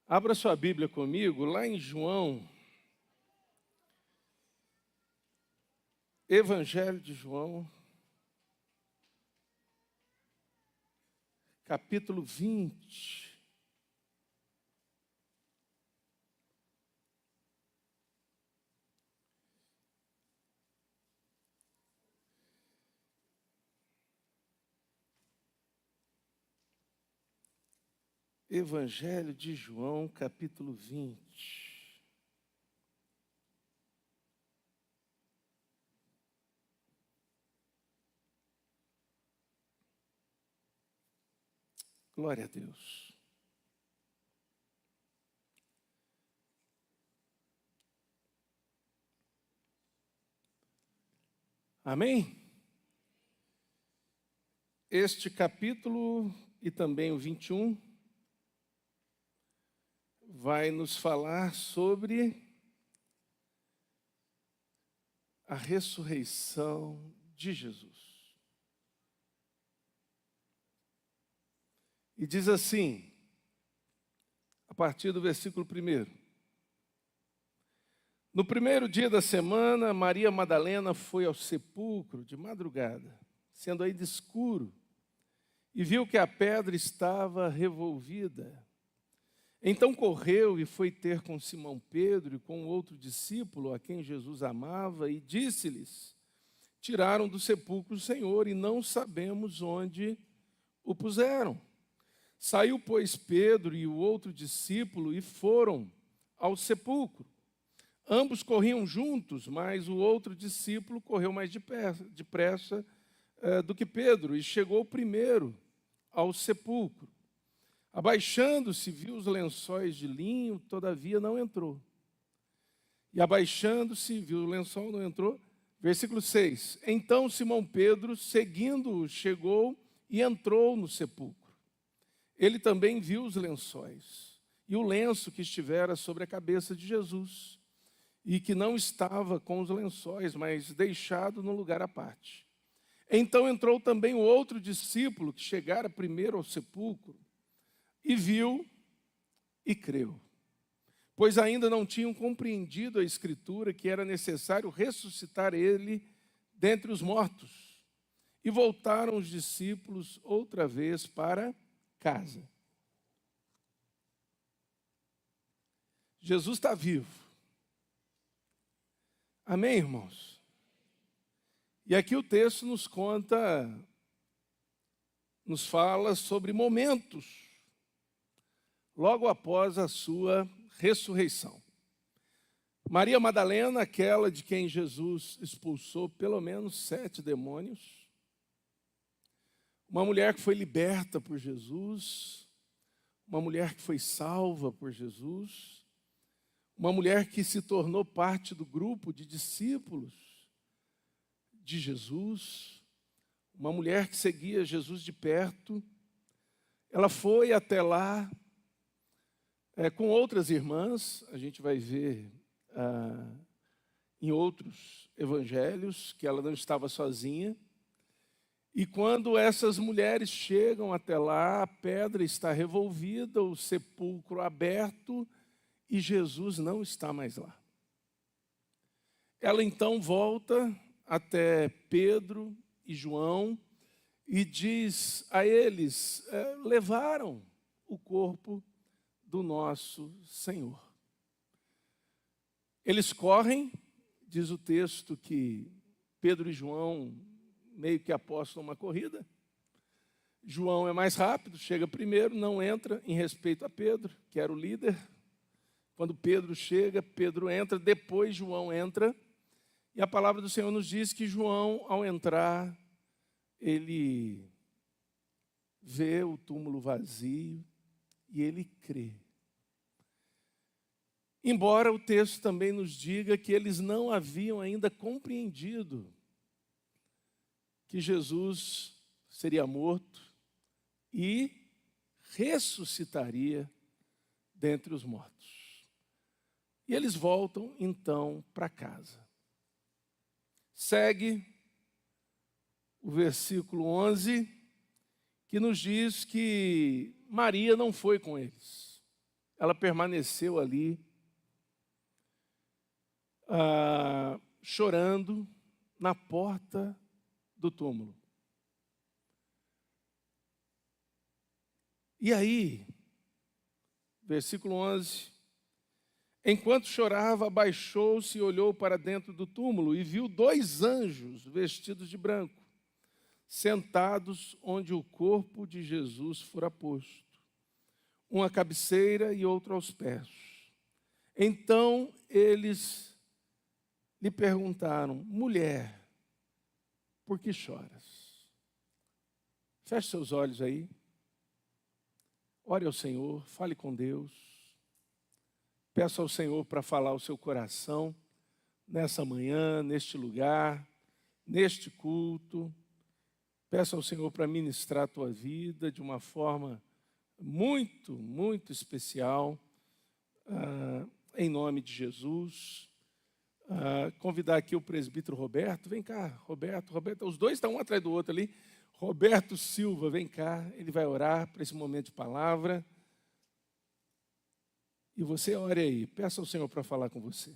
Abra sua Bíblia comigo, lá em João, Evangelho de João, capítulo 20. Evangelho de João, capítulo 20. Glória a Deus. Amém? Este capítulo e também o 21 vai nos falar sobre a ressurreição de Jesus. E diz assim, a partir do versículo 1. No primeiro dia da semana, Maria Madalena foi ao sepulcro de madrugada, sendo ainda escuro, e viu que a pedra estava revolvida. Então correu e foi ter com Simão Pedro e com outro discípulo a quem Jesus amava e disse-lhes: tiraram do sepulcro o Senhor e não sabemos onde o puseram. Saiu, pois, Pedro e o outro discípulo e foram ao sepulcro. Ambos corriam juntos, mas o outro discípulo correu mais depressa do que Pedro e chegou primeiro ao sepulcro. Abaixando-se, viu os lençóis de linho, todavia não entrou. E abaixando-se, viu o lençol, não entrou. Versículo 6. Então Simão Pedro, seguindo-o, chegou e entrou no sepulcro. Ele também viu os lençóis e o lenço que estivera sobre a cabeça de Jesus, e que não estava com os lençóis, mas deixado no lugar à parte. Então entrou também o outro discípulo que chegara primeiro ao sepulcro, e viu e creu, pois ainda não tinham compreendido a Escritura que era necessário ressuscitar ele dentre os mortos. E voltaram os discípulos outra vez para casa. Jesus está vivo. Amém, irmãos? E aqui o texto nos fala sobre momentos logo após a sua ressurreição. Maria Madalena, aquela de quem Jesus expulsou pelo menos 7 demônios, uma mulher que foi liberta por Jesus, uma mulher que foi salva por Jesus, uma mulher que se tornou parte do grupo de discípulos de Jesus, uma mulher que seguia Jesus de perto. Ela foi até lá com outras irmãs, a gente vai ver em outros evangelhos que ela não estava sozinha. E quando essas mulheres chegam até lá, a pedra está revolvida, o sepulcro aberto e Jesus não está mais lá. Ela então volta até Pedro e João e diz a eles: levaram o corpo do nosso Senhor. Eles correm, diz o texto que Pedro e João meio que apostam uma corrida. João é mais rápido, chega primeiro, não entra em respeito a Pedro, que era o líder. Quando Pedro chega, Pedro entra, depois João entra. E a palavra do Senhor nos diz que João, ao entrar, ele vê o túmulo vazio e ele crê. Embora o texto também nos diga que eles não haviam ainda compreendido que Jesus seria morto e ressuscitaria dentre os mortos. E eles voltam então para casa. Segue o versículo 11, que nos diz que Maria não foi com eles. ela permaneceu ali, chorando na porta do túmulo. E aí, versículo 11, enquanto chorava, abaixou-se e olhou para dentro do túmulo e viu 2 anjos vestidos de branco, sentados onde o corpo de Jesus fora posto, um à cabeceira e outro aos pés. Então eles lhe perguntaram: mulher, por que choras? Feche seus olhos aí. Ore ao Senhor, fale com Deus. Peça ao Senhor para falar o seu coração nessa manhã, neste lugar, neste culto. Peça ao Senhor para ministrar a tua vida de uma forma muito, muito especial, em nome de Jesus. Convidar aqui o presbítero Roberto. Vem cá, Roberto, os dois estão um atrás do outro ali. Roberto Silva, vem cá, ele vai orar para esse momento de palavra. E você ore aí, peça ao Senhor para falar com você.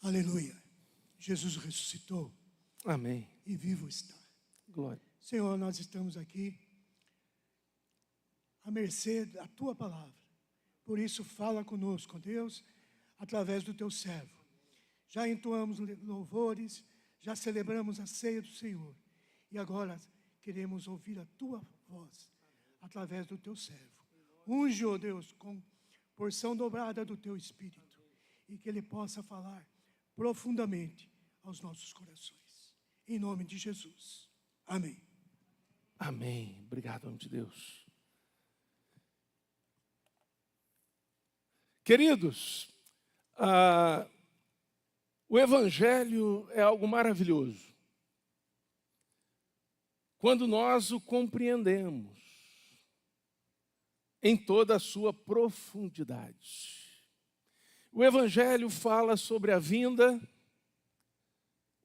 Aleluia. Jesus ressuscitou. Amém. E vivo está. Glória. Senhor, nós estamos aqui à mercê da Tua palavra. Por isso, fala conosco, Deus, através do Teu servo. Já entoamos louvores, já celebramos a ceia do Senhor. E agora queremos ouvir a Tua voz, através do Teu servo. Unge, ó Deus, com porção dobrada do Teu Espírito. E que Ele possa falar profundamente aos nossos corações. Em nome de Jesus. Amém. Amém. Obrigado, em nome de Deus. Queridos, o Evangelho é algo maravilhoso. Quando nós o compreendemos em toda a sua profundidade. O Evangelho fala sobre a vinda,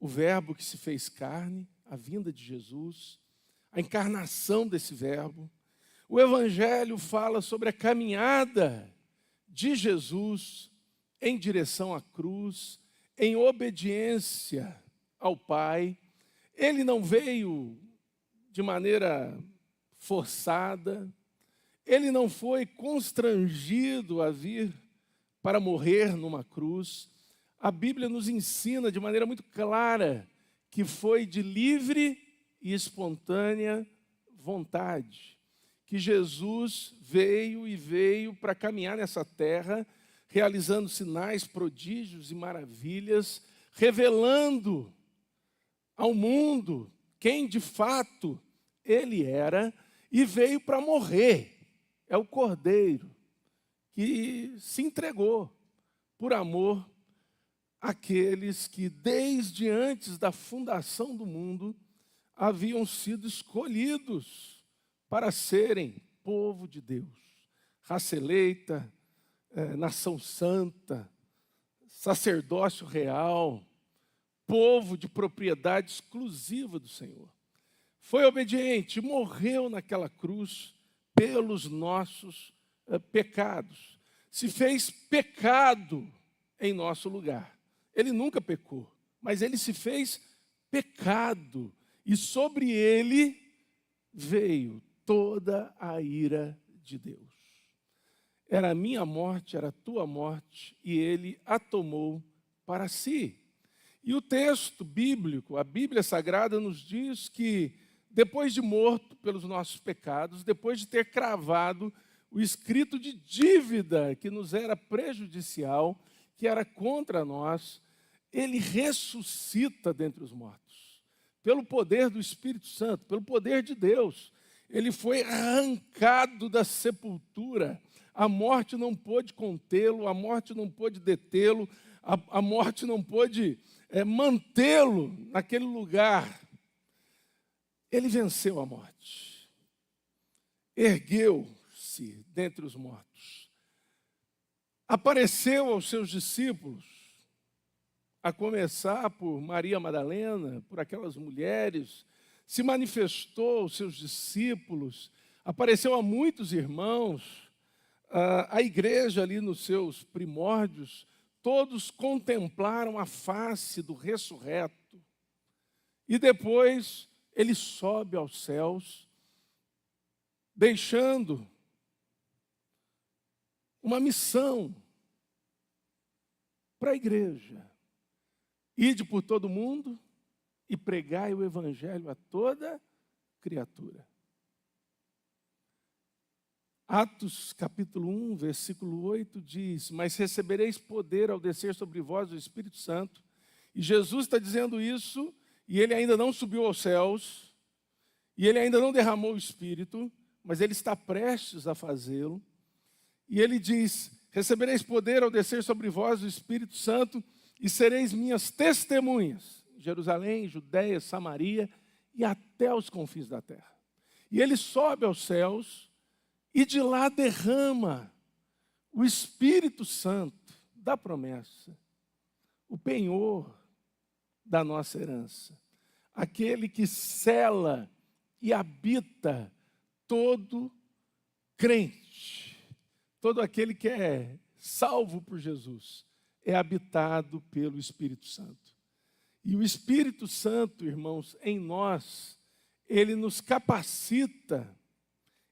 o Verbo que se fez carne, a vinda de Jesus, a encarnação desse Verbo. O Evangelho fala sobre a caminhada de Jesus em direção à cruz, em obediência ao Pai. Ele não veio de maneira forçada, ele não foi constrangido a vir para morrer numa cruz. A Bíblia nos ensina de maneira muito clara que foi de livre e espontânea vontade, que Jesus veio para caminhar nessa terra, realizando sinais, prodígios e maravilhas, revelando ao mundo quem de fato ele era, e veio para morrer. É o Cordeiro que se entregou por amor àqueles que desde antes da fundação do mundo haviam sido escolhidos para serem povo de Deus, raça eleita, nação santa, sacerdócio real, povo de propriedade exclusiva do Senhor. Foi obediente, morreu naquela cruz pelos nossos pecados. Se fez pecado em nosso lugar. Ele nunca pecou, mas ele se fez pecado. E sobre ele veio toda a ira de Deus. Era a minha morte, era a tua morte, e ele a tomou para si. E o texto bíblico, a Bíblia Sagrada, nos diz que depois de morto pelos nossos pecados, depois de ter cravado o escrito de dívida que nos era prejudicial, que era contra nós, ele ressuscita dentre os mortos. Pelo poder do Espírito Santo, pelo poder de Deus. Ele foi arrancado da sepultura. A morte não pôde contê-lo, a morte não pôde detê-lo, a morte não pôde mantê-lo naquele lugar. Ele venceu a morte. Ergueu-se dentre os mortos. apareceu aos seus discípulos, a começar por Maria Madalena, por aquelas mulheres, se manifestou aos seus discípulos, apareceu a muitos irmãos, a igreja ali nos seus primórdios, todos contemplaram a face do ressurreto. E depois ele sobe aos céus, deixando uma missão para a igreja. Ide por todo mundo e pregai o evangelho a toda criatura. Atos capítulo 1, versículo 8 diz: mas recebereis poder ao descer sobre vós o Espírito Santo. E Jesus está dizendo isso, e ele ainda não subiu aos céus, e ele ainda não derramou o Espírito, mas ele está prestes a fazê-lo. E ele diz: recebereis poder ao descer sobre vós o Espírito Santo, e sereis minhas testemunhas em Jerusalém, Judeia, Samaria e até os confins da terra. E ele sobe aos céus e de lá derrama o Espírito Santo da promessa, o penhor da nossa herança, aquele que sela e habita todo crente, todo aquele que é salvo por Jesus, é habitado pelo Espírito Santo. E o Espírito Santo, irmãos, em nós, ele nos capacita,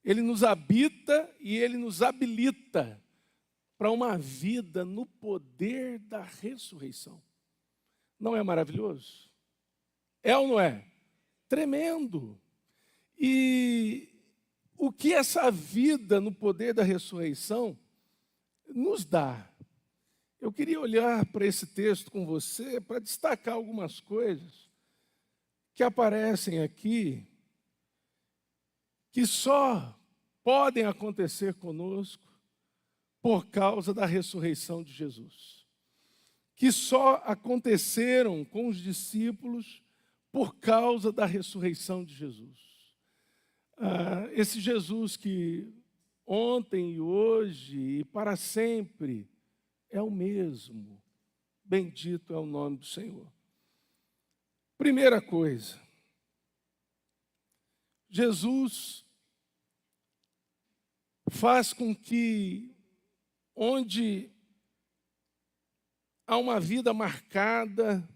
ele nos habita e ele nos habilita para uma vida no poder da ressurreição. Não é maravilhoso? É ou não é? Tremendo. E o que essa vida no poder da ressurreição nos dá? Eu queria olhar para esse texto com você para destacar algumas coisas que aparecem aqui, que só podem acontecer conosco por causa da ressurreição de Jesus, que só aconteceram com os discípulos por causa da ressurreição de Jesus. Esse Jesus que ontem e hoje e para sempre é o mesmo. Bendito é o nome do Senhor. Primeira coisa, Jesus faz com que, onde há uma vida marcada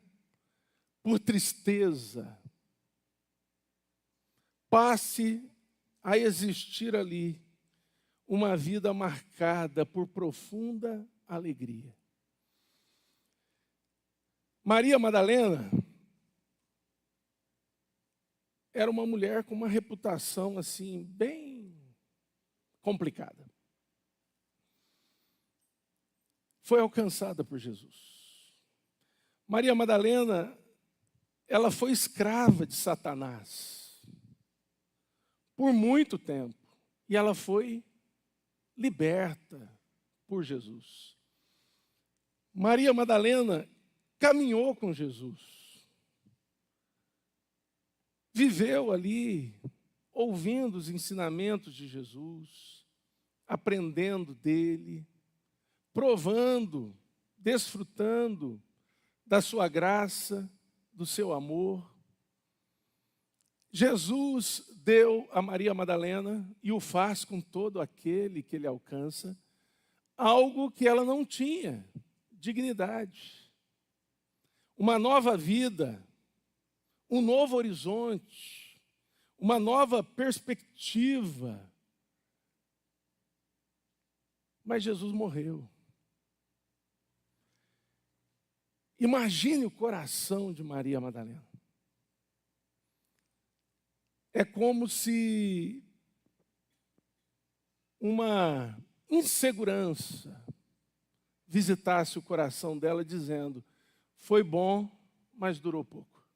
por tristeza, passe a existir ali uma vida marcada por profunda alegria. Maria Madalena era uma mulher com uma reputação assim bem complicada. Foi alcançada por Jesus. Maria Madalena, ela foi escrava de Satanás por muito tempo e ela foi liberta por Jesus. Maria Madalena caminhou com Jesus. Viveu ali, ouvindo os ensinamentos de Jesus, aprendendo dele, provando, desfrutando da sua graça, do seu amor. Jesus deu a Maria Madalena, e o faz com todo aquele que ele alcança, algo que ela não tinha: dignidade, uma nova vida, um novo horizonte, uma nova perspectiva. Mas Jesus morreu. Imagine o coração de Maria Madalena. É como se uma insegurança visitasse o coração dela, dizendo: foi bom, mas durou pouco.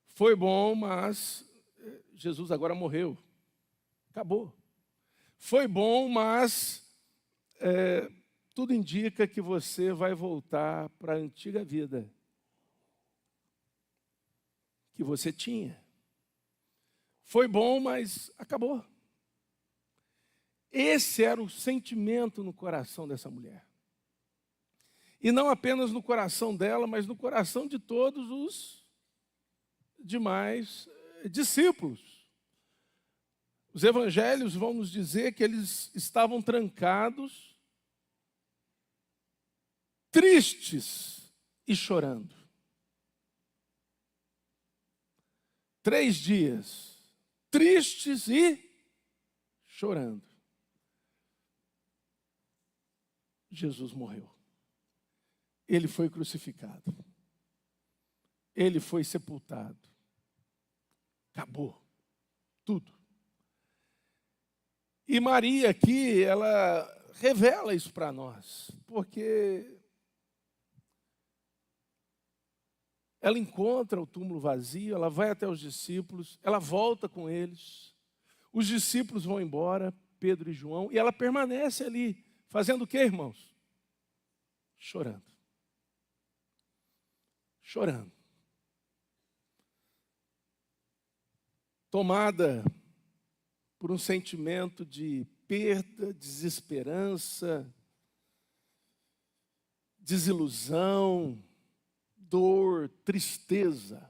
Foi bom, mas Jesus agora morreu. Acabou. Foi bom, mas tudo indica que você vai voltar para a antiga vida que você tinha. Foi bom, mas acabou. Esse era o sentimento no coração dessa mulher. E não apenas no coração dela, mas no coração de todos os demais discípulos. Os evangelhos vão nos dizer que eles estavam trancados, tristes e chorando. 3 dias, tristes e chorando. Jesus morreu. Ele foi crucificado. Ele foi sepultado. Acabou. Tudo. E Maria aqui, ela revela isso para nós, porque ela encontra o túmulo vazio, ela vai até os discípulos, ela volta com eles, os discípulos vão embora, Pedro e João, e ela permanece ali, fazendo o quê, irmãos? Chorando. Chorando. Tomada por um sentimento de perda, desesperança, desilusão, dor, tristeza.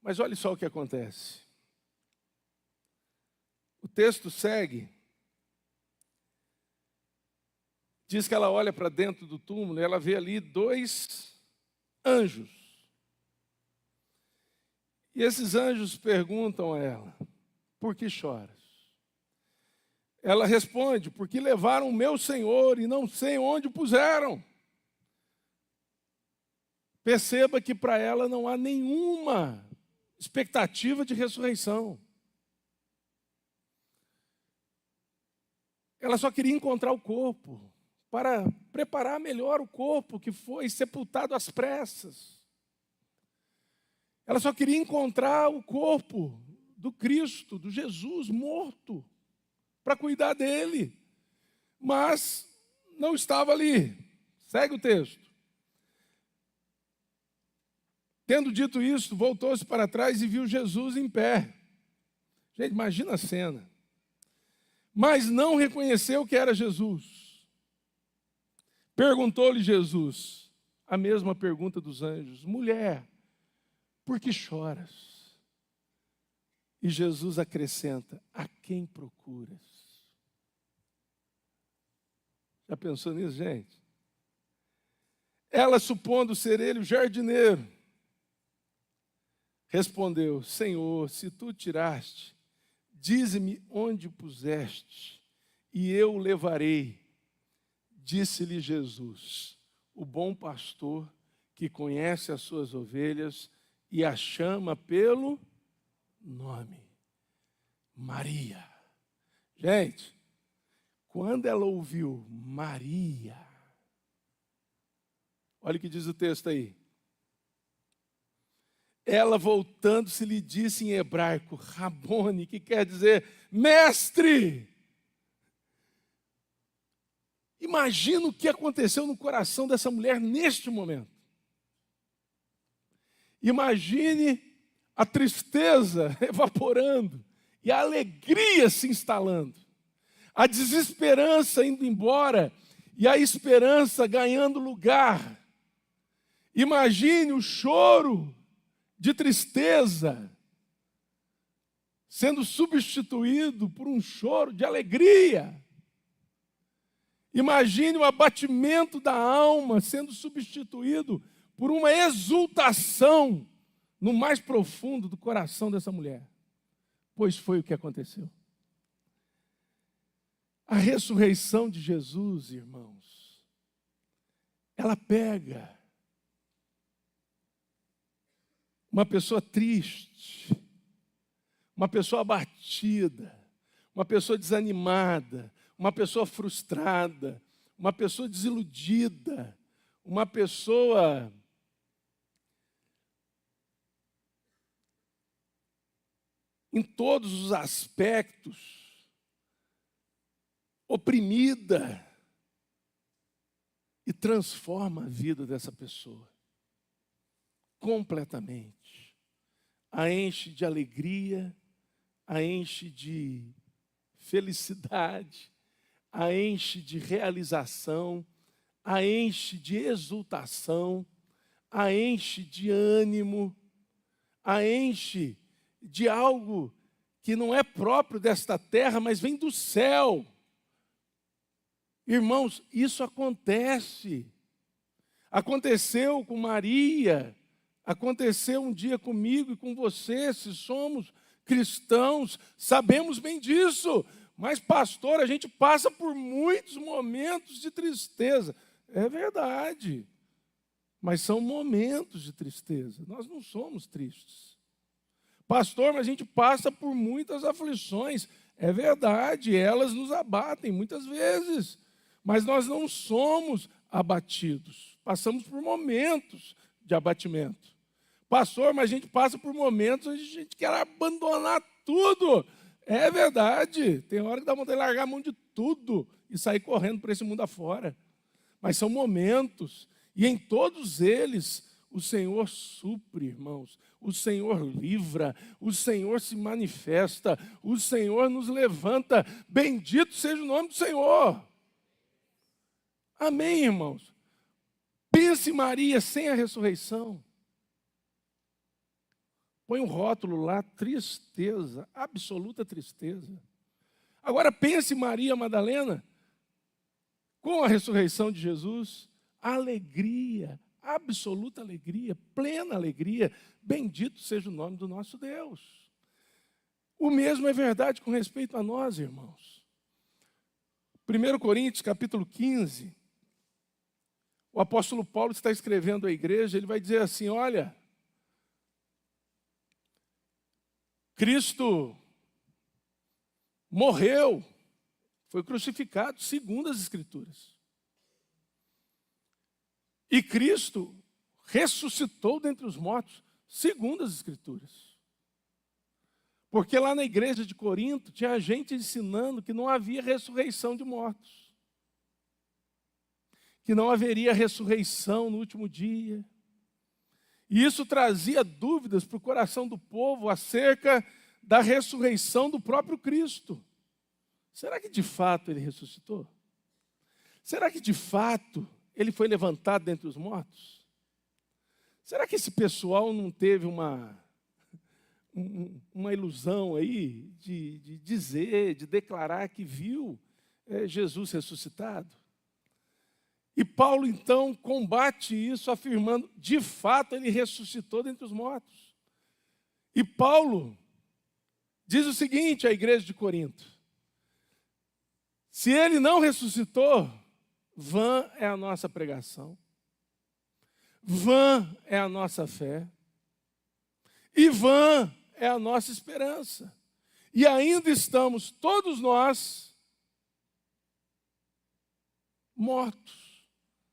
Mas olha só o que acontece. O texto segue. Diz que ela olha para dentro do túmulo e ela vê ali 2 anjos. E esses anjos perguntam a ela: por que choras? Ela responde: porque levaram o meu Senhor e não sei onde o puseram. Perceba que para ela não há nenhuma expectativa de ressurreição. Ela só queria encontrar o corpo, para preparar melhor o corpo que foi sepultado às pressas. Ela só queria encontrar o corpo do Cristo, do Jesus morto, para cuidar dele. Mas não estava ali. Segue o texto. Tendo dito isso, voltou-se para trás e viu Jesus em pé. Gente, imagina a cena. Mas não reconheceu que era Jesus. Perguntou-lhe Jesus a mesma pergunta dos anjos: mulher, por que choras? E Jesus acrescenta: a quem procuras? Já pensou nisso, gente? Ela, supondo ser ele o jardineiro, respondeu: Senhor, se tu tiraste, dize-me onde o puseste, e eu o levarei. Disse-lhe Jesus: o bom pastor que conhece as suas ovelhas e a chama pelo nome. Maria. Gente, quando ela ouviu Maria, olha o que diz o texto aí. Ela, voltando-se, lhe disse em hebraico, Rabone, que quer dizer mestre. Imagina o que aconteceu no coração dessa mulher neste momento. Imagine a tristeza evaporando e a alegria se instalando. A desesperança indo embora e a esperança ganhando lugar. Imagine o choro de tristeza sendo substituído por um choro de alegria. Imagine o abatimento da alma sendo substituído por uma exultação no mais profundo do coração dessa mulher. Pois foi o que aconteceu. A ressurreição de Jesus, irmãos, ela pega uma pessoa triste, uma pessoa abatida, uma pessoa desanimada, uma pessoa frustrada, uma pessoa desiludida, uma pessoa em todos os aspectos oprimida, e transforma a vida dessa pessoa completamente. A enche de alegria, a enche de felicidade, a enche de realização, a enche de exultação, a enche de ânimo, a enche de algo que não é próprio desta terra, mas vem do céu. Irmãos, isso acontece. Aconteceu com Maria, aconteceu um dia comigo e com você, se somos cristãos, sabemos bem disso. Mas, pastor, a gente passa por muitos momentos de tristeza. É verdade, mas são momentos de tristeza. Nós não somos tristes. Pastor, mas a gente passa por muitas aflições. É verdade, elas nos abatem muitas vezes. Mas nós não somos abatidos. Passamos por momentos de abatimento. Pastor, mas a gente passa por momentos onde a gente quer abandonar tudo. É verdade. Tem hora que dá vontade de largar a mão de tudo e sair correndo por esse mundo afora. Mas são momentos. E em todos eles, o Senhor supre, irmãos. O Senhor livra. O Senhor se manifesta. O Senhor nos levanta. Bendito seja o nome do Senhor. Amém, irmãos? Pense Maria sem a ressurreição. Põe um rótulo lá, tristeza, absoluta tristeza. Agora pense Maria Madalena, com a ressurreição de Jesus, alegria, absoluta alegria, plena alegria. Bendito seja o nome do nosso Deus. O mesmo é verdade com respeito a nós, irmãos. 1 Coríntios, capítulo 15, o apóstolo Paulo está escrevendo à igreja, ele vai dizer assim, olha, Cristo morreu, foi crucificado, segundo as Escrituras. E Cristo ressuscitou dentre os mortos, segundo as Escrituras. Porque lá na igreja de Corinto tinha gente ensinando que não havia ressurreição de mortos. Que não haveria ressurreição no último dia. E isso trazia dúvidas para o coração do povo acerca da ressurreição do próprio Cristo. Será que de fato ele ressuscitou? Será que de fato ele foi levantado dentre os mortos? Será que esse pessoal não teve uma ilusão aí de dizer, de declarar que viu Jesus ressuscitado? E Paulo, então, combate isso, afirmando, de fato, ele ressuscitou dentre os mortos. E Paulo diz o seguinte à igreja de Corinto: se ele não ressuscitou, vã é a nossa pregação, vã é a nossa fé, e vã é a nossa esperança. E ainda estamos, todos nós, mortos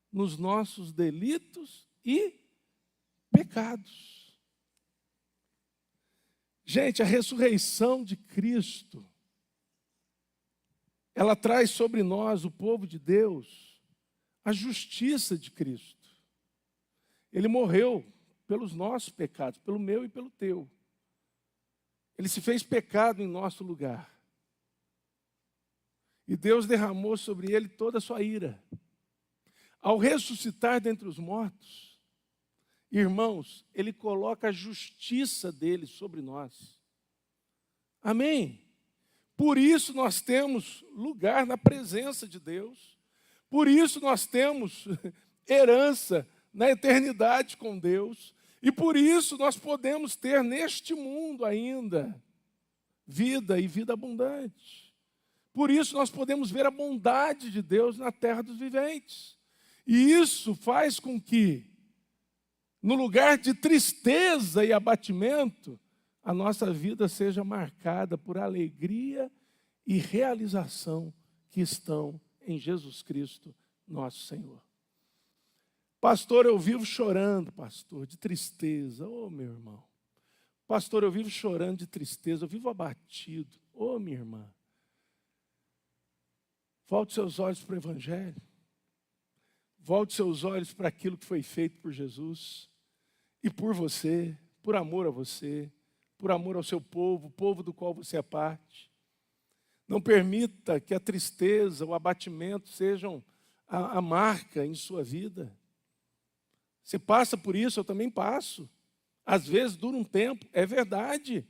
nos nossos delitos e pecados. Gente, a ressurreição de Cristo, ela traz sobre nós, o povo de Deus, a justiça de Cristo. Ele morreu pelos nossos pecados, pelo meu e pelo teu. Ele se fez pecado em nosso lugar. E Deus derramou sobre ele toda a sua ira. Ao ressuscitar dentre os mortos, irmãos, ele coloca a justiça dele sobre nós. Amém? Por isso nós temos lugar na presença de Deus. Por isso nós temos herança na eternidade com Deus. E por isso nós podemos ter neste mundo ainda vida e vida abundante. Por isso nós podemos ver a bondade de Deus na terra dos viventes. E isso faz com que, no lugar de tristeza e abatimento, a nossa vida seja marcada por alegria e realização que estão em Jesus Cristo, nosso Senhor. Pastor, eu vivo chorando, pastor, de tristeza. Ô, meu irmão. Pastor, eu vivo chorando de tristeza, eu vivo abatido. Ô, minha irmã. Volte seus olhos para o Evangelho. Volte seus olhos para aquilo que foi feito por Jesus e por você, por amor a você, por amor ao seu povo, o povo do qual você é parte. Não permita que a tristeza, o abatimento sejam a marca em sua vida. Você passa por isso, eu também passo. Às vezes dura um tempo, é verdade.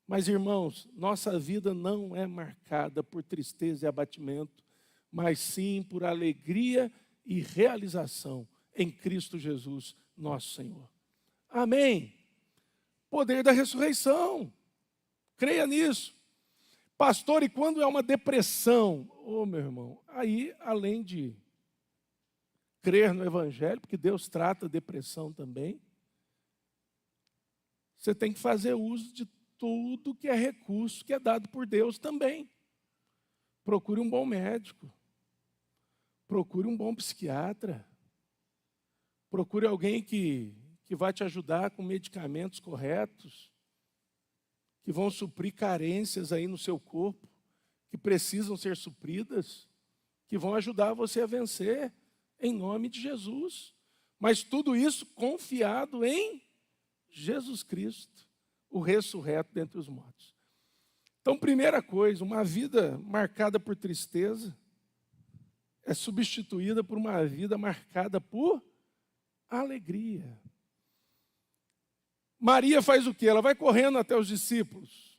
Mas, irmãos, nossa vida não é marcada por tristeza e abatimento, mas sim por alegria e realização em Cristo Jesus, nosso Senhor. Amém? Poder da ressurreição. Creia nisso. Pastor, e quando é uma depressão? Meu irmão, aí, além de crer no Evangelho, porque Deus trata a depressão também, você tem que fazer uso de tudo que é recurso que é dado por Deus também. Procure um bom médico. Procure um bom psiquiatra. Procure alguém que vai te ajudar com medicamentos corretos, que vão suprir carências aí no seu corpo, que precisam ser supridas, que vão ajudar você a vencer, em nome de Jesus. Mas tudo isso confiado em Jesus Cristo, o ressurreto dentre os mortos. Então, primeira coisa, uma vida marcada por tristeza é substituída por uma vida marcada por alegria. Maria faz o quê? Ela vai correndo até os discípulos.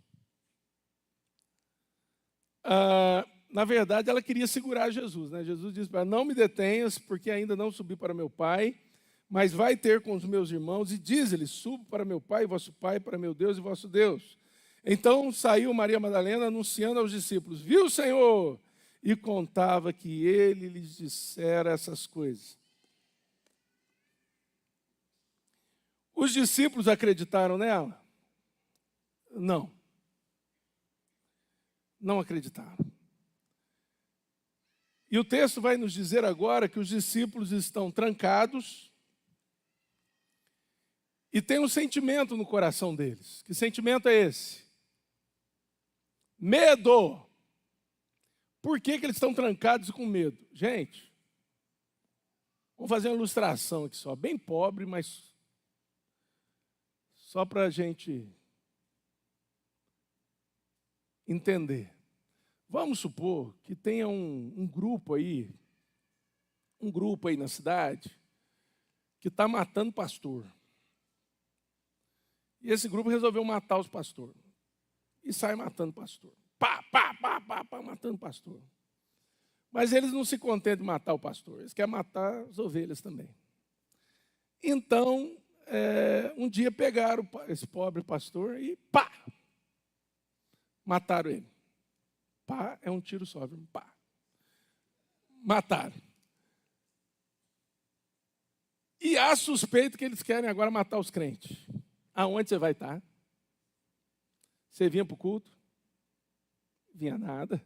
Na verdade, ela queria segurar Jesus, né? Jesus disse para ela: não me detenhas, porque ainda não subi para meu Pai, mas vai ter com os meus irmãos, e diz-lhes: subo para meu Pai, vosso Pai, para meu Deus e vosso Deus. Então saiu Maria Madalena anunciando aos discípulos: viu o Senhor? E contava que ele lhes dissera essas coisas. Os discípulos acreditaram nela? Não. Não acreditaram. E o texto vai nos dizer agora que os discípulos estão trancados e tem um sentimento no coração deles. Que sentimento é esse? Medo. Por que eles estão trancados com medo? Gente, vamos fazer uma ilustração aqui só, bem pobre, mas só para a gente entender. Vamos supor que tenha um grupo aí na cidade que está matando pastor. E esse grupo resolveu matar os pastores. E sai matando pastor. Pá, matando pastor. Mas eles não se contentam de matar o pastor, eles querem matar as ovelhas também. Então, um dia pegaram esse pobre pastor e pá! Mataram ele. Pá é um tiro só, viu? Pá! Mataram. E há suspeito que eles querem agora matar os crentes. Aonde você vai estar? Você vinha para o culto? Vinha nada.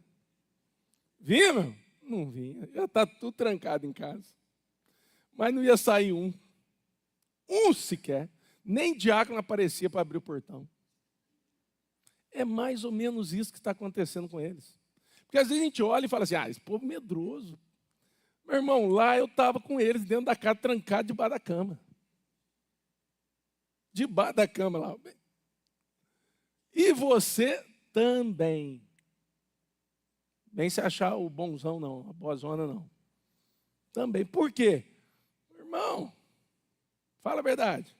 Vinha, meu? Não vinha. Já está tudo trancado em casa. Mas não ia sair um. Um sequer. Nem diácono aparecia para abrir o portão. É mais ou menos isso que está acontecendo com eles. Porque às vezes a gente olha e fala assim: esse povo medroso. Meu irmão, lá eu estava com eles dentro da casa, trancado debaixo da cama. Debaixo da cama lá. E você também. Nem se achar o bonzão não, a bozona não. Também. Por quê? Irmão, fala a verdade.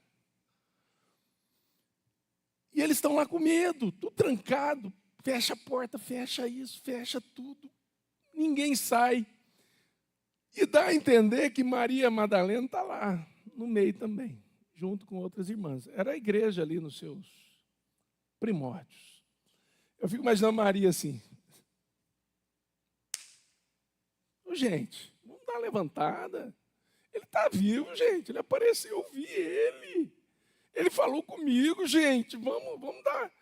E eles estão lá com medo, tudo trancado. Fecha a porta, fecha isso, fecha tudo. Ninguém sai. E dá a entender que Maria Madalena está lá, no meio também, junto com outras irmãs. Era a igreja ali nos seus primórdios. Eu fico imaginando Maria assim. Gente, vamos dar uma levantada. Ele está vivo, gente. Ele apareceu, eu vi ele. Ele falou comigo, gente. Vamos dar.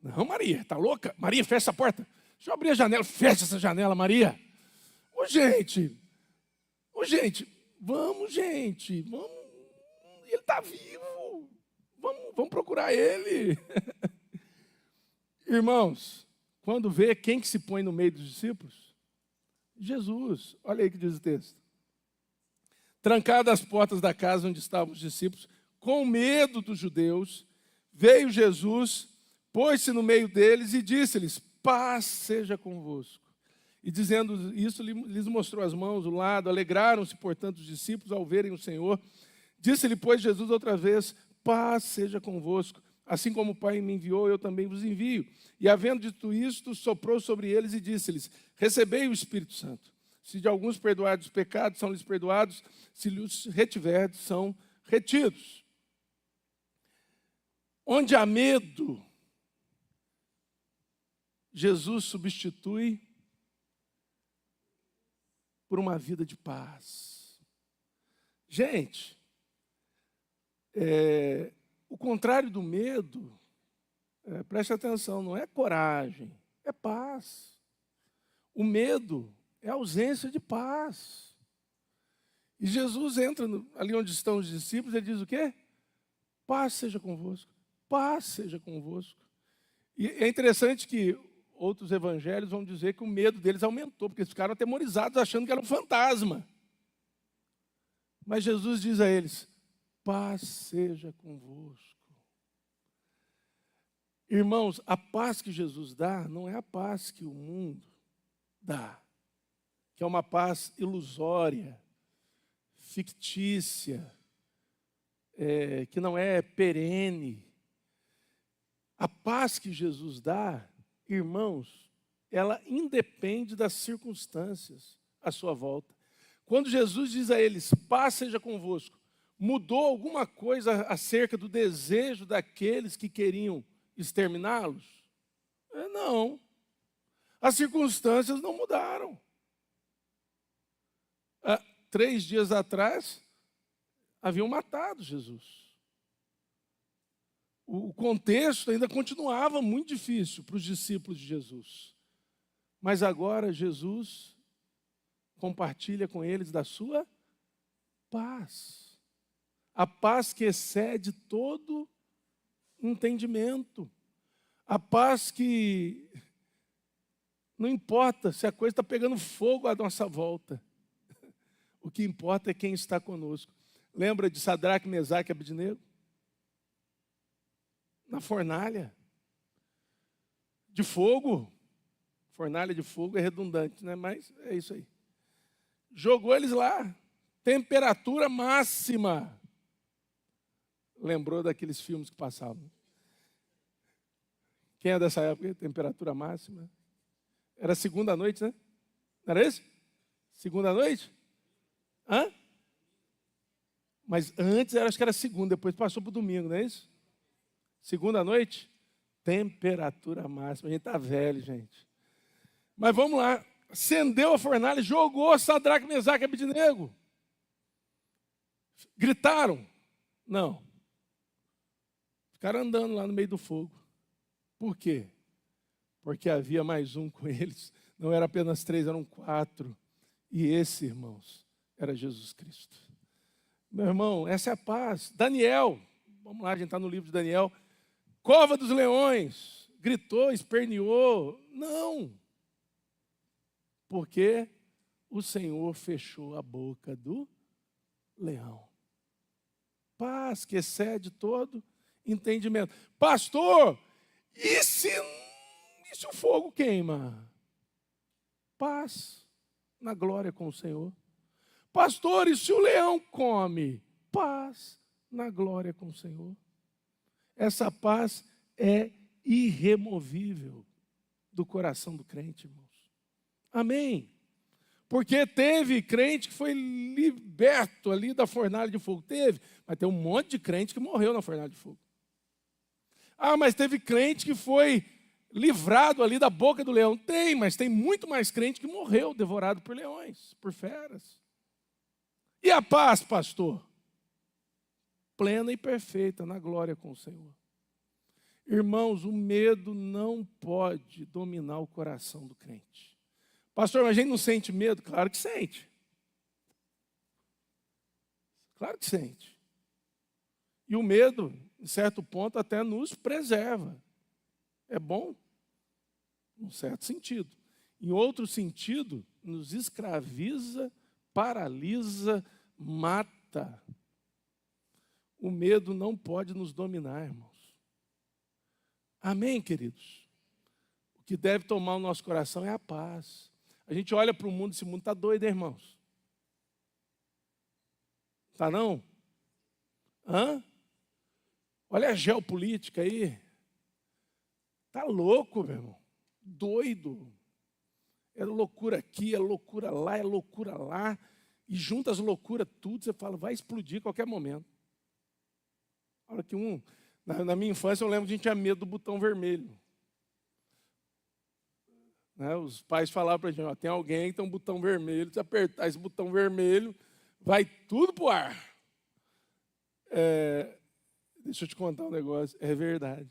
Não, Maria, está louca? Maria, fecha essa porta. Deixa eu abrir a janela. Fecha essa janela, Maria. Gente. Vamos, gente. Vamos. Ele está vivo. Vamos procurar ele. Irmãos, quando vê quem que se põe no meio dos discípulos? Jesus. Olha aí que diz o texto. Trancadas as portas da casa onde estavam os discípulos, com medo dos judeus, veio Jesus, pôs-se no meio deles e disse-lhes: paz seja convosco. E dizendo isso, lhes mostrou as mãos, o lado. Alegraram-se, portanto, os discípulos ao verem o Senhor. Disse-lhe, pois, Jesus outra vez: paz seja convosco. Assim como o Pai me enviou, eu também vos envio. E havendo dito isto, soprou sobre eles e disse-lhes: recebei o Espírito Santo. Se de alguns perdoados os pecados, são-lhes perdoados. Se lhes retiverdes, são retidos. Onde há medo, Jesus substitui por uma vida de paz. Gente, o contrário do medo, preste atenção, não é coragem, é paz. O medo é ausência de paz. E Jesus entra ali onde estão os discípulos, ele diz o quê? Paz seja convosco, paz seja convosco. E é interessante que outros evangelhos vão dizer que o medo deles aumentou, porque eles ficaram atemorizados, achando que era um fantasma. Mas Jesus diz a eles: paz seja convosco. Irmãos, a paz que Jesus dá não é a paz que o mundo dá, que é uma paz ilusória, fictícia, que não é perene. A paz que Jesus dá, irmãos, ela independe das circunstâncias à sua volta. Quando Jesus diz a eles: paz seja convosco, mudou alguma coisa acerca do desejo daqueles que queriam exterminá-los? Não. As circunstâncias não mudaram. 3 dias atrás, haviam matado Jesus. O contexto ainda continuava muito difícil para os discípulos de Jesus. Mas agora Jesus compartilha com eles da sua paz. A paz que excede todo entendimento. A paz que não importa se a coisa está pegando fogo à nossa volta. O que importa é quem está conosco. Lembra de Sadraque, Mesaque e Abednego? Na fornalha de fogo. Fornalha de fogo é redundante, né? Mas é isso aí. Jogou eles lá. Temperatura máxima. Lembrou daqueles filmes que passavam? Quem é dessa época? Temperatura máxima. Era segunda noite, né? Não era isso? Segunda noite? Hã? Mas antes, acho que era segunda, depois passou para o domingo, não é isso? Segunda noite? Temperatura máxima. A gente está velho, gente. Mas vamos lá. Acendeu a fornalha, jogou Sadraque, Mesaque e Abednego. Gritaram? Não. Ficaram andando lá no meio do fogo. Por quê? Porque havia mais um com eles. Não era apenas 3, eram 4. E esse, irmãos, era Jesus Cristo. Meu irmão, essa é a paz. Daniel, vamos lá, a gente está no livro de Daniel. Cova dos leões, gritou, esperneou. Não. Porque o Senhor fechou a boca do leão. Paz que excede todo entendimento. Pastor, e se o fogo queima? Paz na glória com o Senhor. Pastor, e se o leão come? Paz na glória com o Senhor. Essa paz é irremovível do coração do crente, irmãos. Amém? Porque teve crente que foi liberto ali da fornalha de fogo. Teve, mas tem um monte de crente que morreu na fornalha de fogo. Mas teve crente que foi livrado ali da boca do leão. Tem, mas tem muito mais crente que morreu devorado por leões, por feras. E a paz, pastor? Plena e perfeita na glória com o Senhor. Irmãos, o medo não pode dominar o coração do crente. Pastor, mas a gente não sente medo? Claro que sente. Claro que sente. E o medo, em certo ponto, até nos preserva. É bom, num certo sentido. Em outro sentido, nos escraviza, paralisa, mata. O medo não pode nos dominar, irmãos. Amém, queridos? O que deve tomar o nosso coração é a paz. A gente olha para o mundo, esse mundo está doido, hein, irmãos? Está não? Hã? Olha a geopolítica aí. Está louco, meu irmão. Doido. É loucura aqui, é loucura lá, é loucura lá. E junta as loucuras tudo, você fala, vai explodir a qualquer momento. Olha que na minha infância eu lembro que a gente tinha medo do botão vermelho. Né? Os pais falavam para a gente, ó, tem alguém que tem um botão vermelho, se apertar esse botão vermelho, vai tudo para o ar. Deixa eu te contar um negócio, é verdade.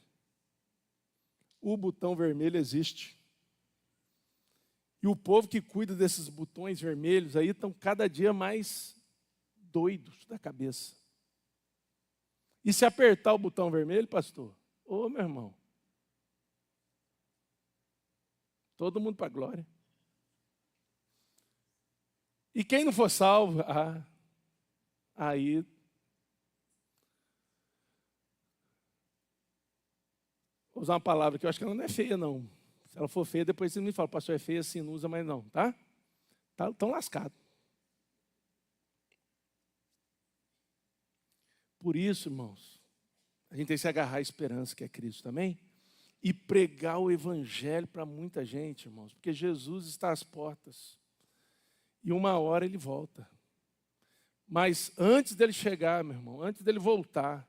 O botão vermelho existe. E o povo que cuida desses botões vermelhos aí estão cada dia mais doidos da cabeça. E se apertar o botão vermelho, pastor? Ô, meu irmão. Todo mundo para a glória. E quem não for salvo, aí... Vou usar uma palavra que eu acho que ela não é feia, não. Se ela for feia, depois você me fala, pastor, é feia assim, não usa mais não, tá? Estão lascados. Por isso, irmãos, a gente tem que se agarrar à esperança que é Cristo também e pregar o evangelho para muita gente, irmãos, porque Jesus está às portas e uma hora ele volta. Mas antes dele chegar, meu irmão, antes dele voltar,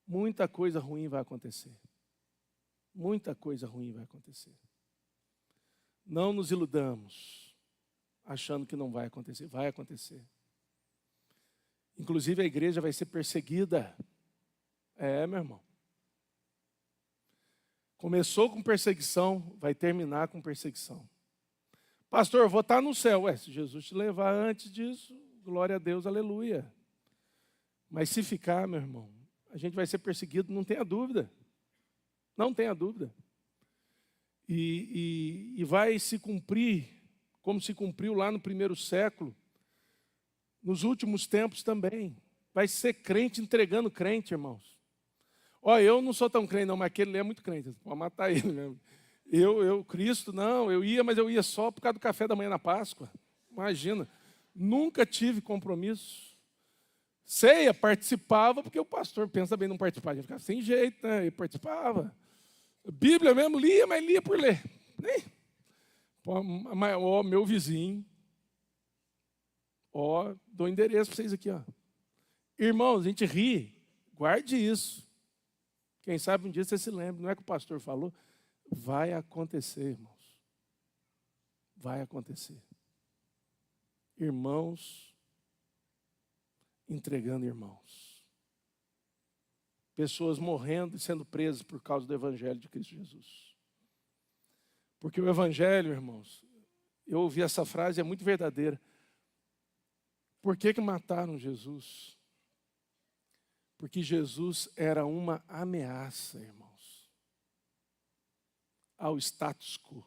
muita coisa ruim vai acontecer. Muita coisa ruim vai acontecer. Não nos iludamos, achando que não vai acontecer. Vai acontecer. Inclusive a igreja vai ser perseguida. Meu irmão. Começou com perseguição, vai terminar com perseguição. Pastor, eu vou estar no céu. Se Jesus te levar antes disso, glória a Deus, aleluia. Mas se ficar, meu irmão, a gente vai ser perseguido, não tenha dúvida. Não tenha dúvida. E vai se cumprir, como se cumpriu lá no primeiro século, nos últimos tempos também. Vai ser crente entregando crente, irmãos. Eu não sou tão crente não, mas aquele é muito crente, pode matar ele mesmo. Cristo, não, mas eu ia só por causa do café da manhã na Páscoa. Imagina, nunca tive compromisso. Ceia, participava, porque o pastor pensa bem não participar, a gente ficava sem jeito, né? Ele participava. Bíblia mesmo lia, mas lia por ler. Meu vizinho. Dou endereço para vocês aqui. Irmãos, a gente ri. Guarde isso. Quem sabe um dia você se lembra. Não é que o pastor falou. Vai acontecer, irmãos. Vai acontecer. Irmãos entregando irmãos. Pessoas morrendo e sendo presas por causa do Evangelho de Cristo Jesus. Porque o Evangelho, irmãos, eu ouvi essa frase, é muito verdadeira. Por que mataram Jesus? Porque Jesus era uma ameaça, irmãos, ao status quo.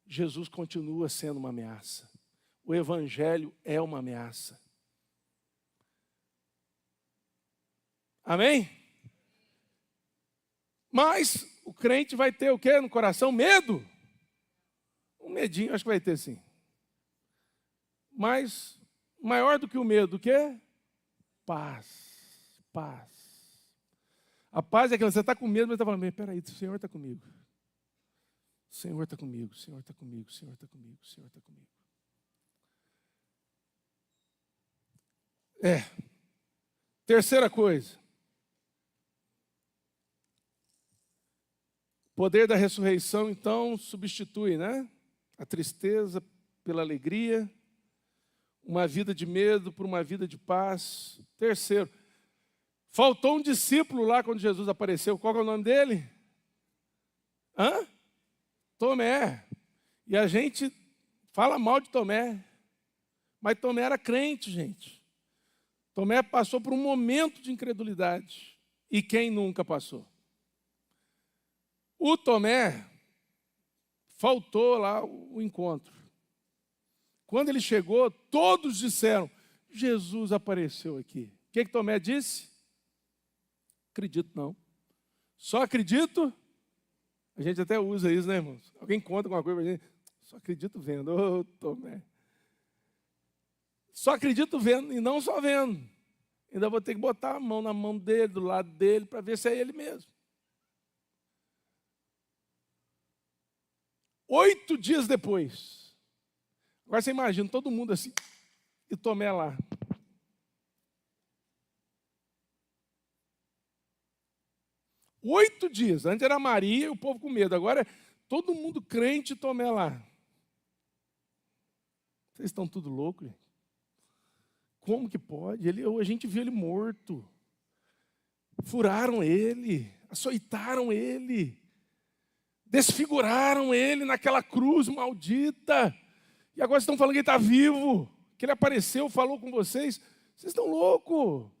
Jesus continua sendo uma ameaça. O Evangelho é uma ameaça. Amém? Mas o crente vai ter o quê no coração? Medo. Um medinho, acho que vai ter sim. Mas maior do que o medo, o quê? Paz. Paz. A paz é aquela, você está com medo, mas está falando, peraí, o Senhor está comigo. O Senhor está comigo, o Senhor está comigo, o Senhor está comigo, o Senhor está comigo. Terceira coisa. O poder da ressurreição, então, substitui, a tristeza pela alegria, uma vida de medo por uma vida de paz. Terceiro, faltou um discípulo lá quando Jesus apareceu. Qual é o nome dele? Tomé. E a gente fala mal de Tomé, mas Tomé era crente, gente. Tomé passou por um momento de incredulidade. E quem nunca passou? O Tomé, faltou lá o encontro. Quando ele chegou, todos disseram, Jesus apareceu aqui. O que Tomé disse? Acredito não. Só acredito? A gente até usa isso, né, irmãos? Alguém conta alguma coisa pra gente, só acredito vendo. Ô, Tomé. Só acredito vendo e não só vendo. Ainda vou ter que botar a mão na mão dele, do lado dele, para ver se é ele mesmo. 8 dias depois. Agora você imagina todo mundo assim, e Tomé lá. Oito dias. Antes era Maria e o povo com medo. Agora é todo mundo crente e Tomé lá. Vocês estão tudo loucos, gente? Como que pode? A gente viu ele morto. Furaram ele, açoitaram ele, desfiguraram ele naquela cruz maldita. E agora estão falando que ele está vivo, que ele apareceu, falou com vocês. Vocês estão loucos.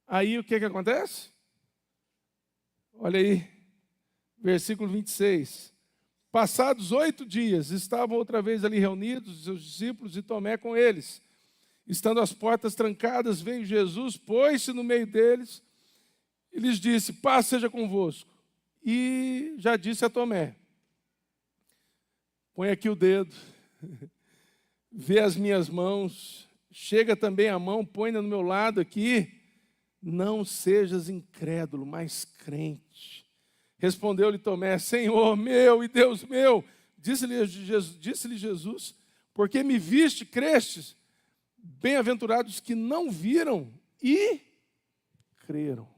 Aí o que acontece? Olha aí, versículo 26. Passados 8 dias, estavam outra vez ali reunidos os seus discípulos e Tomé com eles. Estando as portas trancadas, veio Jesus, pôs-se no meio deles e lhes disse: paz seja convosco. E já disse a Tomé: põe aqui o dedo, vê as minhas mãos, chega também a mão, põe-na no meu lado aqui. Não sejas incrédulo, mas crente. Respondeu-lhe Tomé: Senhor meu e Deus meu. Disse-lhe Jesus: porque me viste, crestes? Bem-aventurados que não viram e creram.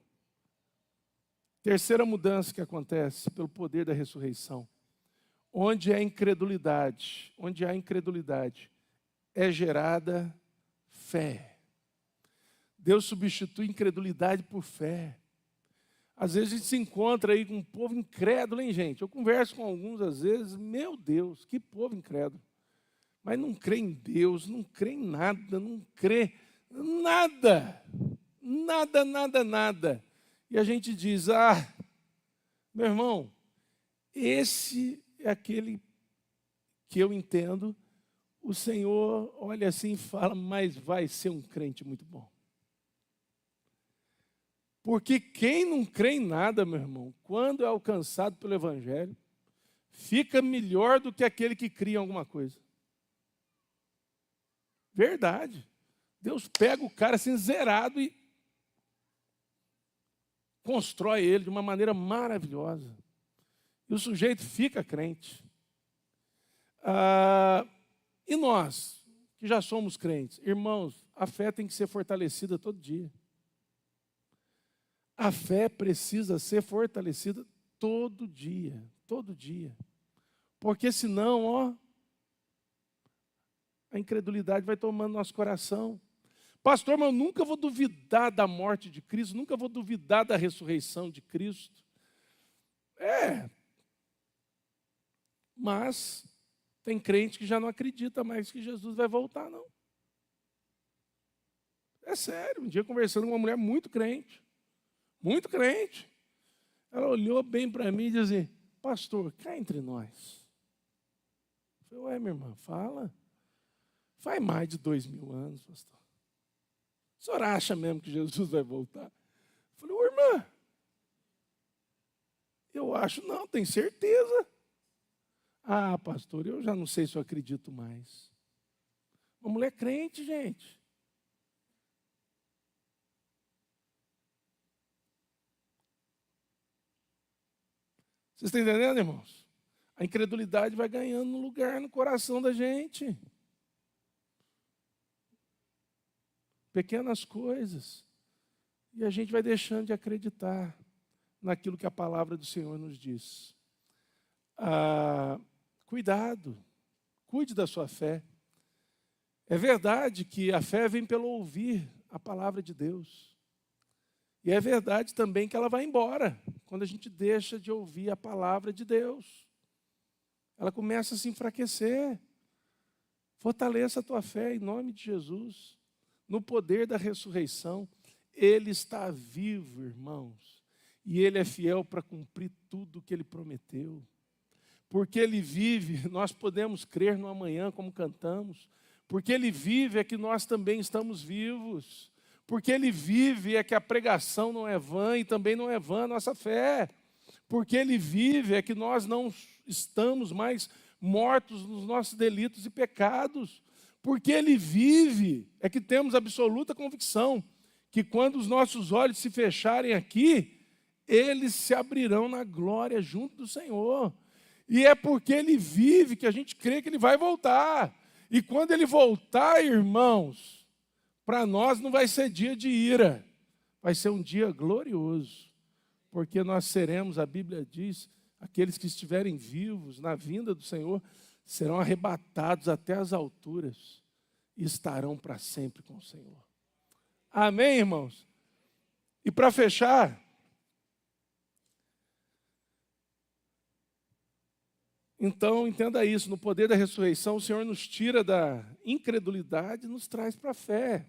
Terceira mudança que acontece pelo poder da ressurreição. Onde há incredulidade, é gerada fé. Deus substitui incredulidade por fé. Às vezes a gente se encontra aí com um povo incrédulo, hein, gente? Eu converso com alguns, às vezes, meu Deus, que povo incrédulo. Mas não crê em Deus, não crê em nada, não crê nada. Nada. E a gente diz: meu irmão, esse é aquele que eu entendo. O Senhor olha assim e fala: mas vai ser um crente muito bom. Porque quem não crê em nada, meu irmão, quando é alcançado pelo Evangelho, fica melhor do que aquele que cria em alguma coisa. Verdade. Deus pega o cara assim zerado e constrói ele de uma maneira maravilhosa. E o sujeito fica crente. E nós, que já somos crentes, irmãos, a fé tem que ser fortalecida todo dia. A fé precisa ser fortalecida todo dia. Porque senão, a incredulidade vai tomando nosso coração. Pastor, mas eu nunca vou duvidar da morte de Cristo, nunca vou duvidar da ressurreição de Cristo. Mas tem crente que já não acredita mais que Jesus vai voltar, não. É sério, um dia conversando com uma mulher muito crente. Ela olhou bem para mim e disse assim: pastor, cá entre nós. Eu falei: ué, minha irmã, fala. Faz mais de 2000 anos, pastor. A senhora acha mesmo que Jesus vai voltar? Eu falei: ô, irmã, eu acho não, tem certeza. Pastor, eu já não sei se eu acredito mais. Uma mulher crente, gente. Vocês estão entendendo, irmãos? A incredulidade vai ganhando lugar no coração da gente. Pequenas coisas. E a gente vai deixando de acreditar naquilo que a palavra do Senhor nos diz. Cuidado. Cuide da sua fé. É verdade que a fé vem pelo ouvir a palavra de Deus. E é verdade também que ela vai embora quando a gente deixa de ouvir a palavra de Deus. Ela começa a se enfraquecer. Fortaleça a tua fé em nome de Jesus. No poder da ressurreição. Ele está vivo, irmãos. E Ele é fiel para cumprir tudo o que Ele prometeu. Porque Ele vive, nós podemos crer no amanhã como cantamos. Porque Ele vive é que nós também estamos vivos. Porque Ele vive é que a pregação não é vã e também não é vã a nossa fé. porque Ele vive é que nós não estamos mais mortos nos nossos delitos e pecados. Porque Ele vive é que temos absoluta convicção que quando os nossos olhos se fecharem aqui, eles se abrirão na glória junto do Senhor. E é porque Ele vive que a gente crê que Ele vai voltar. E quando Ele voltar, irmãos, para nós não vai ser dia de ira, vai ser um dia glorioso. Porque nós seremos, a Bíblia diz, aqueles que estiverem vivos na vinda do Senhor, serão arrebatados até as alturas e estarão para sempre com o Senhor. Amém, irmãos? E para fechar, então entenda isso, no poder da ressurreição, o Senhor nos tira da incredulidade e nos traz para a fé.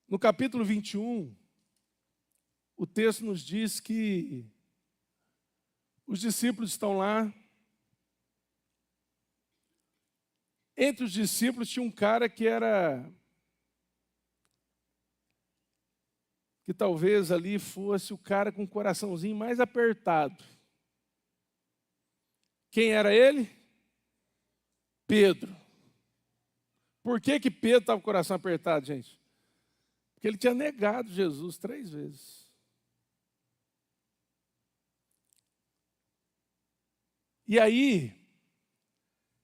No capítulo 21, o texto nos diz que os discípulos estão lá. Entre os discípulos tinha um cara que talvez ali fosse o cara com o coraçãozinho mais apertado. Quem era ele? Pedro. Por que Pedro estava com o coração apertado, gente? Porque ele tinha negado Jesus 3 vezes. E aí,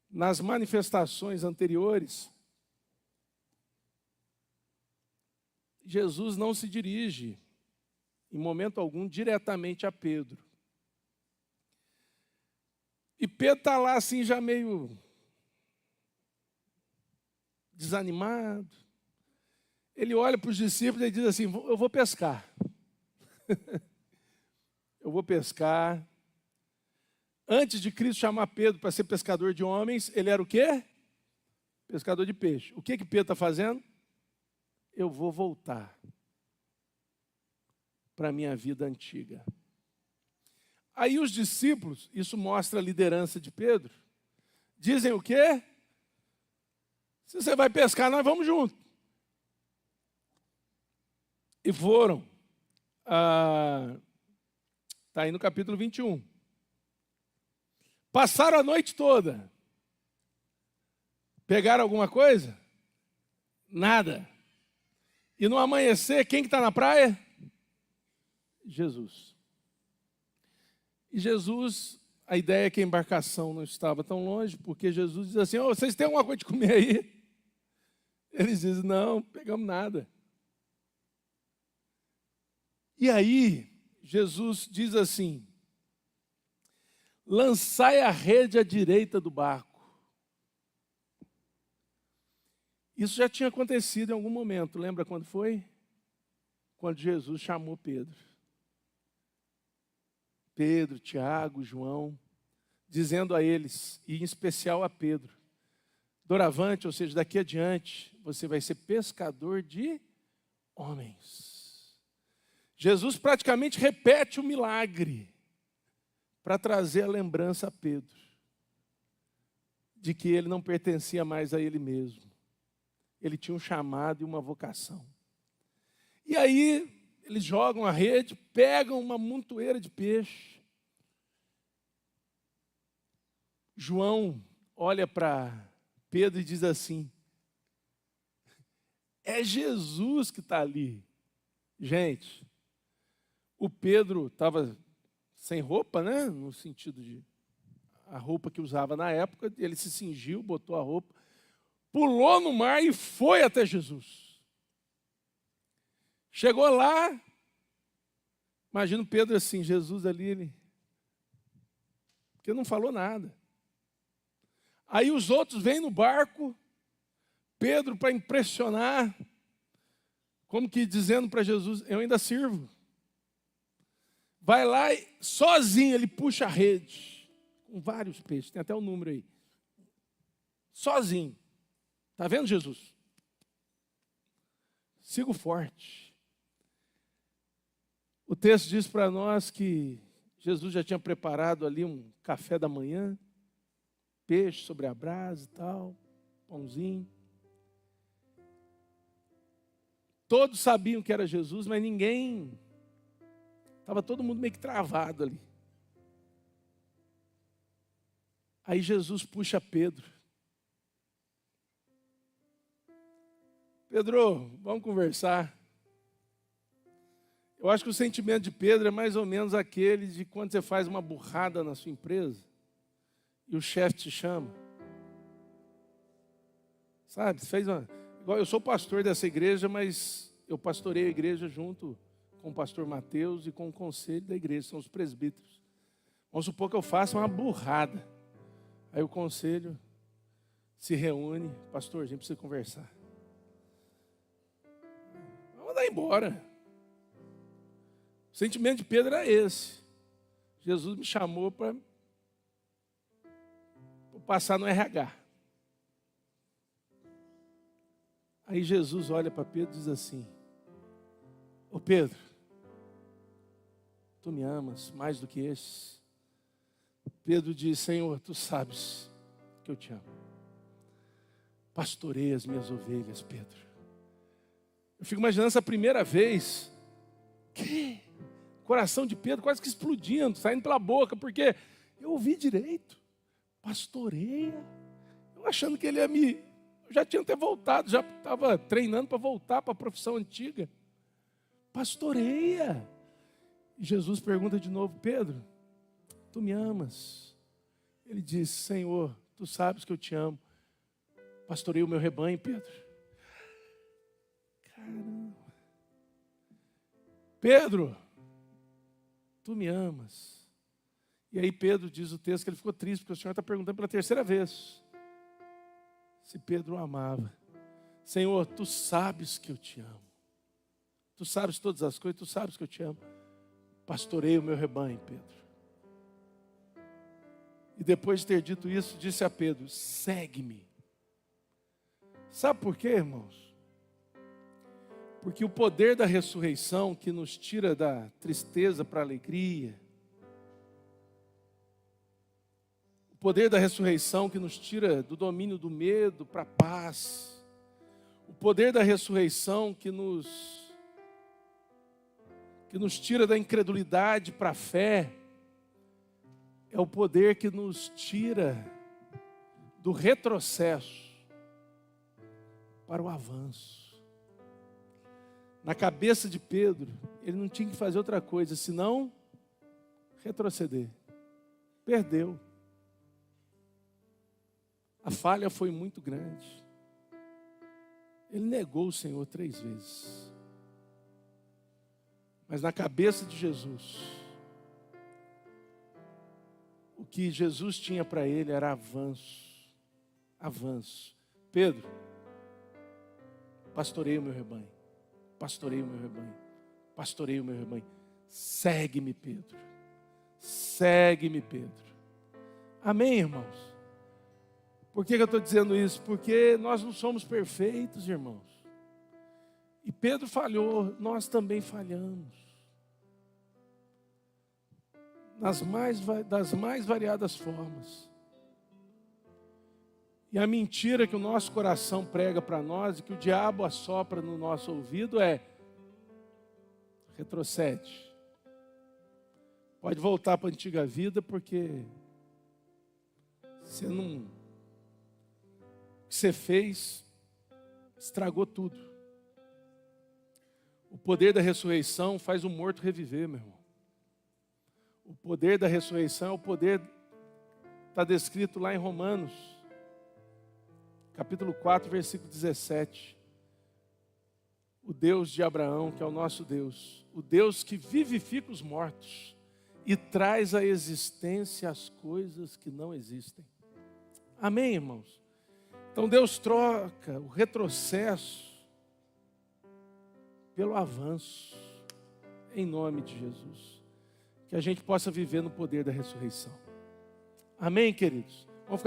nas manifestações anteriores, Jesus não se dirige, em momento algum, diretamente a Pedro. E Pedro está lá assim, já meio desanimado. Ele olha para os discípulos e diz assim: eu vou pescar. Eu vou pescar. Antes de Cristo chamar Pedro para ser pescador de homens, ele era o quê? Pescador de peixe. O que Pedro está fazendo? Eu vou voltar para a minha vida antiga. Aí os discípulos, isso mostra a liderança de Pedro, dizem o quê? Se você vai pescar, nós vamos junto. E foram. Está aí no capítulo 21. Passaram a noite toda. Pegaram alguma coisa? Nada. E no amanhecer, quem que está na praia? Jesus. E Jesus, a ideia é que a embarcação não estava tão longe, porque Jesus diz assim: vocês têm alguma coisa de comer aí? Eles dizem: não, pegamos nada. E aí, Jesus diz assim: lançai a rede à direita do barco. Isso já tinha acontecido em algum momento. Lembra quando foi? Quando Jesus chamou Pedro. Pedro, Tiago, João, dizendo a eles, e em especial a Pedro: doravante, ou seja, daqui adiante, você vai ser pescador de homens. Jesus praticamente repete o milagre para trazer a lembrança a Pedro de que ele não pertencia mais a ele mesmo. Ele tinha um chamado e uma vocação. E aí, eles jogam a rede, pegam uma montoeira de peixe. João olha para Pedro e diz assim: é Jesus que está ali. Gente, o Pedro estava sem roupa, né? No sentido de a roupa que usava na época, ele se cingiu, botou a roupa, pulou no mar e foi até Jesus. Chegou lá, imagina o Pedro assim, Jesus ali, porque não falou nada. Aí os outros vêm no barco, Pedro, para impressionar, como que dizendo para Jesus: eu ainda sirvo. Vai lá e sozinho ele puxa a rede, com vários peixes, tem até o número aí. Sozinho. Está vendo, Jesus? Sigo forte. O texto diz para nós que Jesus já tinha preparado ali um café da manhã, peixe sobre a brasa e tal, pãozinho. Todos sabiam que era Jesus, mas ninguém... Estava todo mundo meio que travado ali. Aí Jesus puxa Pedro. Pedro, vamos conversar. Eu acho que o sentimento de Pedro é mais ou menos aquele de quando você faz uma burrada na sua empresa e o chefe te chama. Sabe, igual eu sou pastor dessa igreja, mas eu pastorei a igreja junto com o pastor Mateus e com o conselho da igreja, são os presbíteros. Vamos supor que eu faça uma burrada. Aí o conselho se reúne, pastor, a gente precisa conversar. Vamos mandar embora. O sentimento de Pedro era esse. Jesus me chamou para passar no RH. Aí Jesus olha para Pedro e diz assim: ô Pedro, tu me amas mais do que esses? Pedro diz: Senhor, tu sabes que eu te amo. Pastorei as minhas ovelhas, Pedro. Eu fico imaginando essa primeira vez. Que? O coração de Pedro quase que explodindo, saindo pela boca, porque eu ouvi direito. Pastoreia. Eu achando que ele ia me... Eu já tinha até voltado, já estava treinando para voltar para a profissão antiga. Pastoreia. E Jesus pergunta de novo: Pedro, tu me amas? Ele diz: Senhor, tu sabes que eu te amo. Pastorei o meu rebanho, Pedro. Caramba. Pedro, tu me amas? E aí Pedro diz o texto que ele ficou triste, porque o Senhor está perguntando pela terceira vez se Pedro o amava. Senhor, tu sabes que eu te amo. Tu sabes todas as coisas, tu sabes que eu te amo. Pastorei o meu rebanho, Pedro. E depois de ter dito isso, disse a Pedro: segue-me. Sabe por quê, irmãos? Porque o poder da ressurreição, que nos tira da tristeza para a alegria, o poder da ressurreição que nos tira do domínio do medo para a paz, o poder da ressurreição que nos tira da incredulidade para a fé, é o poder que nos tira do retrocesso para o avanço. Na cabeça de Pedro, ele não tinha que fazer outra coisa senão retroceder. Perdeu. A falha foi muito grande. Ele negou o Senhor 3 vezes. Mas na cabeça de Jesus, o que Jesus tinha para ele era avanço. Avanço. Pedro, pastorei o meu rebanho. Pastorei o meu rebanho. Pastorei o meu rebanho. Segue-me, Pedro. Segue-me, Pedro. Amém, irmãos? Por que eu estou dizendo isso? Porque nós não somos perfeitos, irmãos. E Pedro falhou, nós também falhamos. Das mais variadas formas. E a mentira que o nosso coração prega para nós e que o diabo assopra no nosso ouvido é: retrocede. Pode voltar para a antiga vida porque você não... O que você fez estragou tudo. O poder da ressurreição faz o morto reviver, meu irmão. O poder da ressurreição é o poder, está descrito lá em Romanos, capítulo 4, versículo 17. O Deus de Abraão, que é o nosso Deus, o Deus que vivifica os mortos e traz à existência as coisas que não existem. Amém, irmãos? Então Deus troca o retrocesso pelo avanço, em nome de Jesus. Que a gente possa viver no poder da ressurreição. Amém, queridos? Vamos ficar de